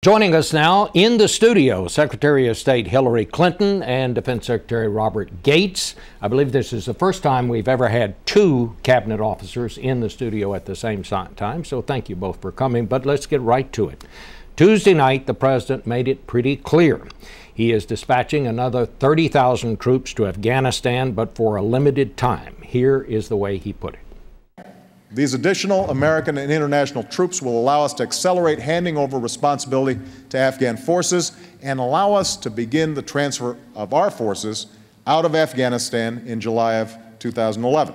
Joining us now in the studio, Secretary of State Hillary Clinton and Defense Secretary Robert Gates. I believe this is the first time we've ever had two cabinet officers in the studio at the same time, so thank you both for coming, but let's get right to it. Tuesday night, the president made it pretty clear. He is dispatching another 30,000 troops to Afghanistan, but for a limited time. Here is the way he put it. These additional American and international troops will allow us to accelerate handing over responsibility to Afghan forces and allow us to begin the transfer of our forces out of Afghanistan in July of 2011.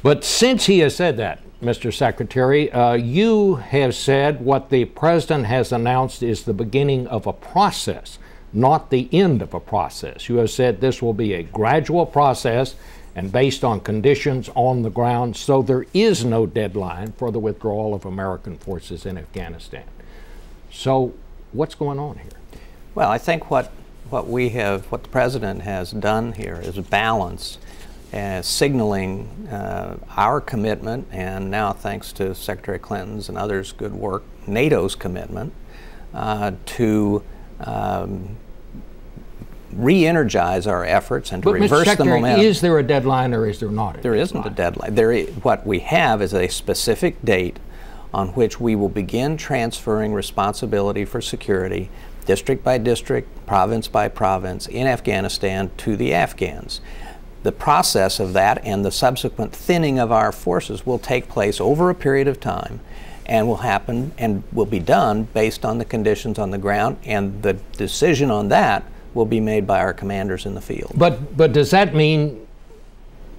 But since he has said that, Mr. Secretary, you have said what the president has announced is the beginning of a process, not the end of a process. You have said this will be a gradual process and based on conditions on the ground, so there is no deadline for the withdrawal of American forces in Afghanistan. So what's going on here? Well, I think what the president has done here is balance, signaling our commitment, and now thanks to Secretary Clinton's and others' good work, NATO's commitment to re-energize our efforts and to reverse the momentum. Is there a deadline or is there not? There isn't a deadline. What we have is a specific date on which we will begin transferring responsibility for security, district by district, province by province, in Afghanistan to the Afghans. The process of that and the subsequent thinning of our forces will take place over a period of time and will happen and will be done based on the conditions on the ground, and the decision on that will be made by our commanders in the field. But does that mean,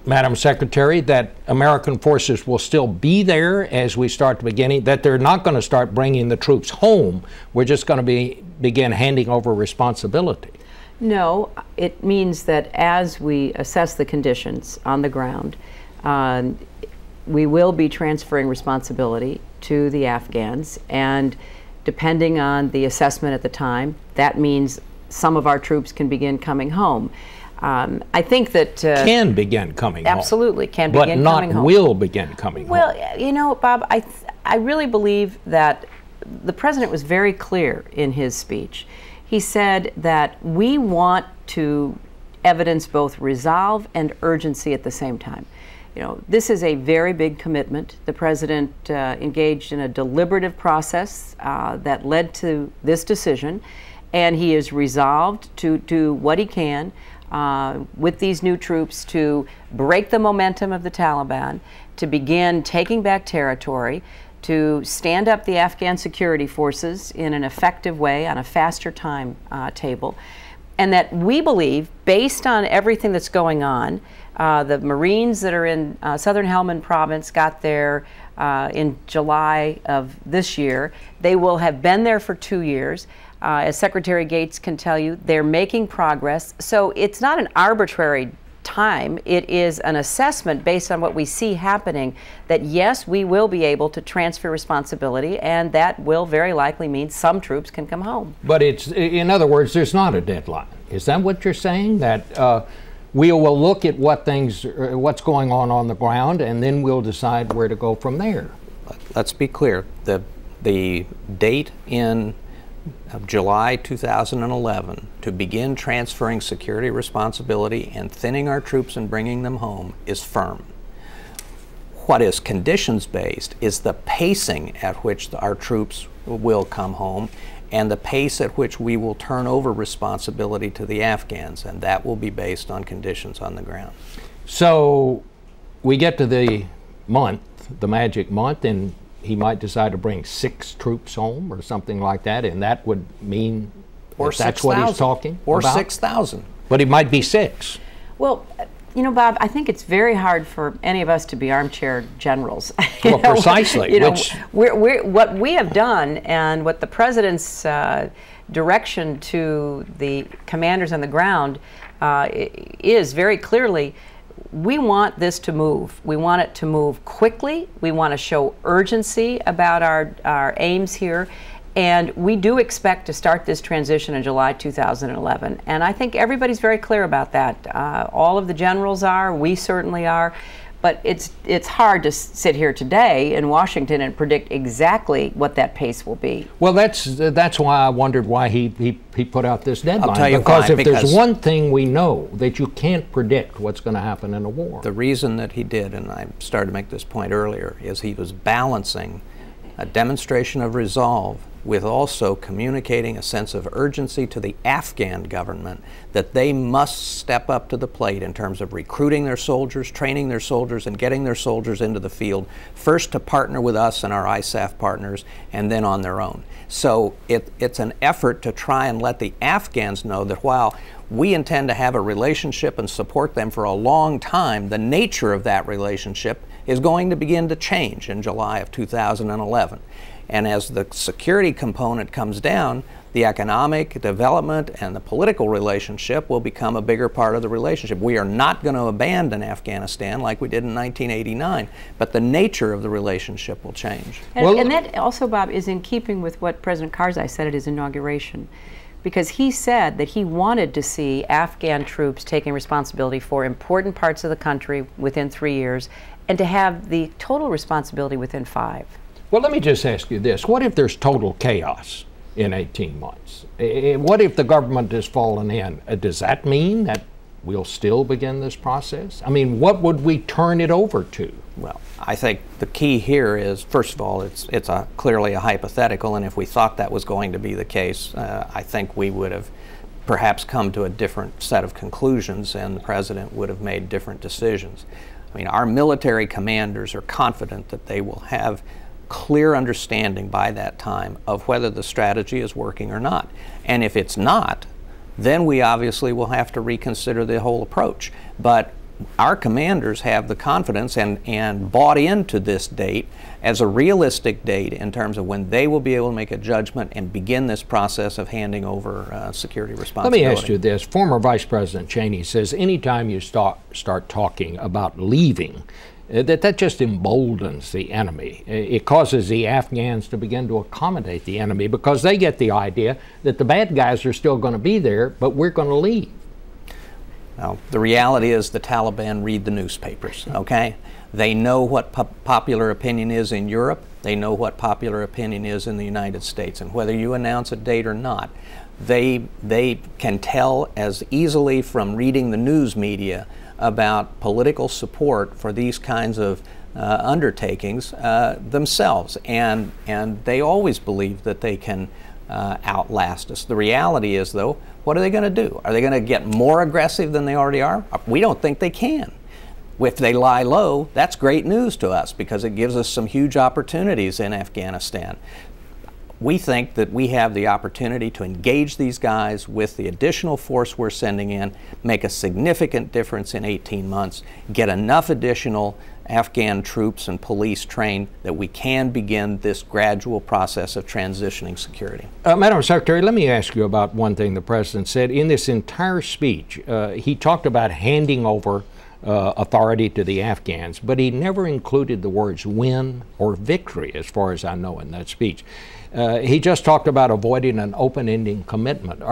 Madam Secretary, that American forces will still be there as we start the beginning, that they're not going to start bringing the troops home? We're just going to begin handing over responsibility? No, it means that as we assess the conditions on the ground, we will be transferring responsibility to the Afghans, and depending on the assessment at the time, that means some of our troops can begin coming home. I think that can begin coming home. Absolutely, can begin coming home. But not will begin coming home. Well, you know, Bob, I really believe that the president was very clear in his speech. He said that we want to evidence both resolve and urgency at the same time. You know, this is a very big commitment. The president engaged in a deliberative process that led to this decision, and he is resolved to do what he can with these new troops to break the momentum of the Taliban, to begin taking back territory, to stand up the Afghan security forces in an effective way on a faster timetable. And that we believe, based on everything that's going on, the Marines that are in southern Helmand province got there in July of this year. They will have been there for 2 years. As Secretary Gates can tell you, they're making progress. So it's not an arbitrary time. It is an assessment based on what we see happening that, yes, we will be able to transfer responsibility, and that will very likely mean some troops can come home. But it's, in other words, there's not a deadline. Is that what you're saying? That we will look at what's going on the ground, and then we'll decide where to go from there? Let's be clear. The date in July 2011 to begin transferring security responsibility and thinning our troops and bringing them home is firm. What is conditions-based is the pacing at which our troops will come home and the pace at which we will turn over responsibility to the Afghans, and that will be based on conditions on the ground. So we get to the month, the magic month, and he might decide to bring 6 troops home or something like that, and that would mean or that's what he's talking or about? 6,000. But it might be 6. Well, you know, Bob, I think it's very hard for any of us to be armchair generals. Well, precisely. What we have done and what the president's direction to the commanders on the ground is very clearly, we want this to move. We want it to move quickly. We want to show urgency about our aims here. And we do expect to start this transition in July 2011. And I think everybody's very clear about that. All of the generals are, we certainly are. But it's hard to sit here today in Washington and predict exactly what that pace will be. Well, that's why I wondered why he put out this deadline. I'll tell you because why, if there's one thing we know, that you can't predict what's going to happen in a war. The reason that he did, and I started to make this point earlier, is he was balancing a demonstration of resolve with also communicating a sense of urgency to the Afghan government that they must step up to the plate in terms of recruiting their soldiers, training their soldiers, and getting their soldiers into the field, first to partner with us and our ISAF partners, and then on their own. So it's an effort to try and let the Afghans know that while we intend to have a relationship and support them for a long time, the nature of that relationship is going to begin to change in July of 2011. And as the security component comes down, the economic development and the political relationship will become a bigger part of the relationship. We are not going to abandon Afghanistan like we did in 1989, but the nature of the relationship will change. And that also, Bob, is in keeping with what President Karzai said at his inauguration, because he said that he wanted to see Afghan troops taking responsibility for important parts of the country within 3 years, and to have the total responsibility within 5. Well, let me just ask you this. What if there's total chaos in 18 months? What if the government has fallen in? Does that mean that we'll still begin this process? I mean, what would we turn it over to? Well, I think the key here is, first of all, it's clearly a hypothetical, and if we thought that was going to be the case, I think we would have perhaps come to a different set of conclusions, and the president would have made different decisions. I mean, our military commanders are confident that they will have clear understanding by that time of whether the strategy is working or not. And if it's not, then we obviously will have to reconsider the whole approach. But our commanders have the confidence and bought into this date as a realistic date in terms of when they will be able to make a judgment and begin this process of handing over security responsibility. Let me ask you this. Former Vice President Cheney says anytime you start talking about leaving, that just emboldens the enemy. It causes the Afghans to begin to accommodate the enemy because they get the idea that the bad guys are still going to be there, but we're going to leave. Well, the reality is the Taliban read the newspapers, okay? They know what popular opinion is in Europe. They know what popular opinion is in the United States. And whether you announce a date or not, they can tell as easily from reading the news media about political support for these kinds of undertakings themselves, and they always believe that they can outlast us. The reality is, though, what are they going to do? Are they going to get more aggressive than they already are? We don't think they can. If they lie low, that's great news to us because it gives us some huge opportunities in Afghanistan. We think that we have the opportunity to engage these guys with the additional force we're sending in, make a significant difference in 18 months, get enough additional Afghan troops and police trained that we can begin this gradual process of transitioning security. Madam Secretary, let me ask you about one thing the President said. In this entire speech, he talked about handing over authority to the Afghans, but he never included the words win or victory, as far as I know, in that speech. He just talked about avoiding an open-ending commitment.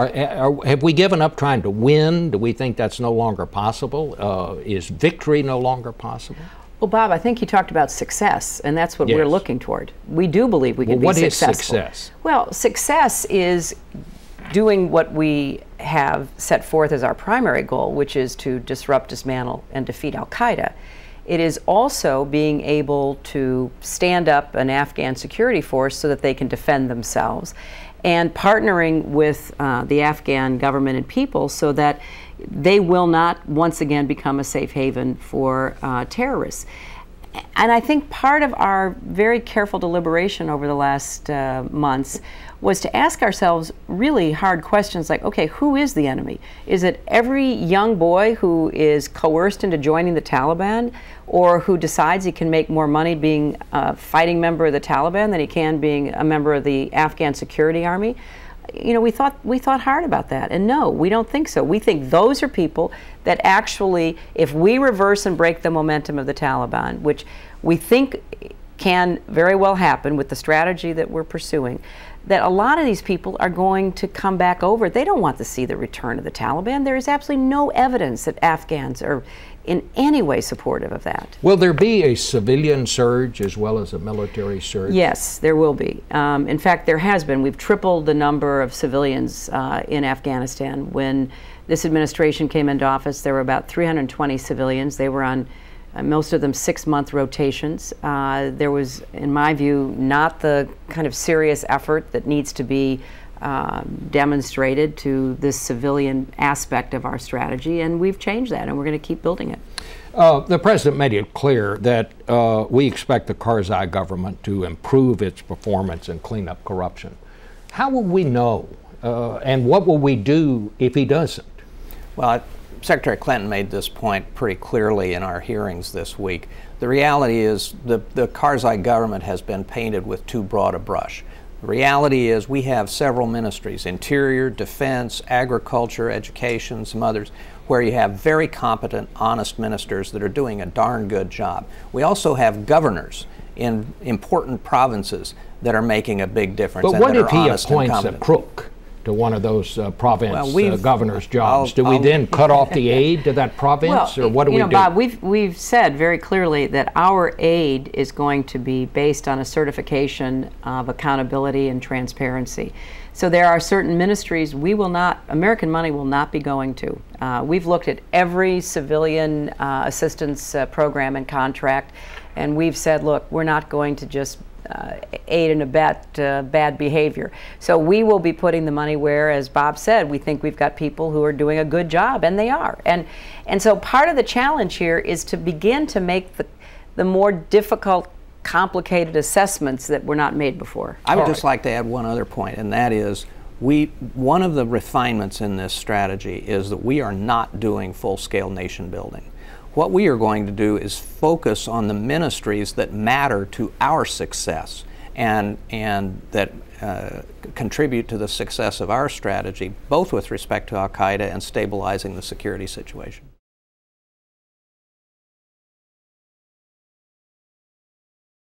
Have we given up trying to win? Do we think that's no longer possible? Is victory no longer possible? Well, Bob, I think he talked about success, and that's what we're looking toward. We do believe we can be successful. What is success? Well, success is doing what we have set forth as our primary goal, which is to disrupt, dismantle, and defeat al-Qaeda. It is also being able to stand up an Afghan security force so that they can defend themselves, and partnering with the Afghan government and people so that they will not once again become a safe haven for terrorists. And I think part of our very careful deliberation over the last months was to ask ourselves really hard questions like, okay, who is the enemy? Is it every young boy who is coerced into joining the Taliban, or who decides he can make more money being a fighting member of the Taliban than he can being a member of the Afghan security army? You know, we thought hard about that, and no, we don't think so. We think those are people that actually, if we reverse and break the momentum of the Taliban, which we think can very well happen with the strategy that we're pursuing, that a lot of these people are going to come back over. They don't want to see the return of the Taliban. There is absolutely no evidence that Afghans are in any way supportive of that. Will there be a civilian surge as well as a military surge? Yes, there will be. In fact, there has been. We've tripled the number of civilians in Afghanistan. When this administration came into office, there were about 320 civilians. They were on most of them 6-month rotations. There was, in my view, not the kind of serious effort that needs to be demonstrated to this civilian aspect of our strategy, and we've changed that, and we're going to keep building it. The president made it clear that we expect the Karzai government to improve its performance and clean up corruption. How will we know, and what will we do if he doesn't? Well, Secretary Clinton made this point pretty clearly in our hearings this week. The reality is the Karzai government has been painted with too broad a brush. The reality is we have several ministries, Interior, Defense, Agriculture, Education, some others, where you have very competent, honest ministers that are doing a darn good job. We also have governors in important provinces that are making a big difference. But what if he appoints a crook to one of those province governor's jobs? Do we then cut off the aid to that province, or what do we do? Bob, we've said very clearly that our aid is going to be based on a certification of accountability and transparency. So there are certain ministries American money will not be going to. We've looked at every civilian assistance program and contract, and we've said, look, we're not going to just aid and abet bad behavior. So we will be putting the money where, as Bob said, we think we've got people who are doing a good job, and they are. And so part of the challenge here is to begin to make the more difficult, complicated assessments that were not made before. I would just like to add one other point, and that is one of the refinements in this strategy is that we are not doing full-scale nation building. What we are going to do is focus on the ministries that matter to our success and that contribute to the success of our strategy, both with respect to al-Qaeda and stabilizing the security situation.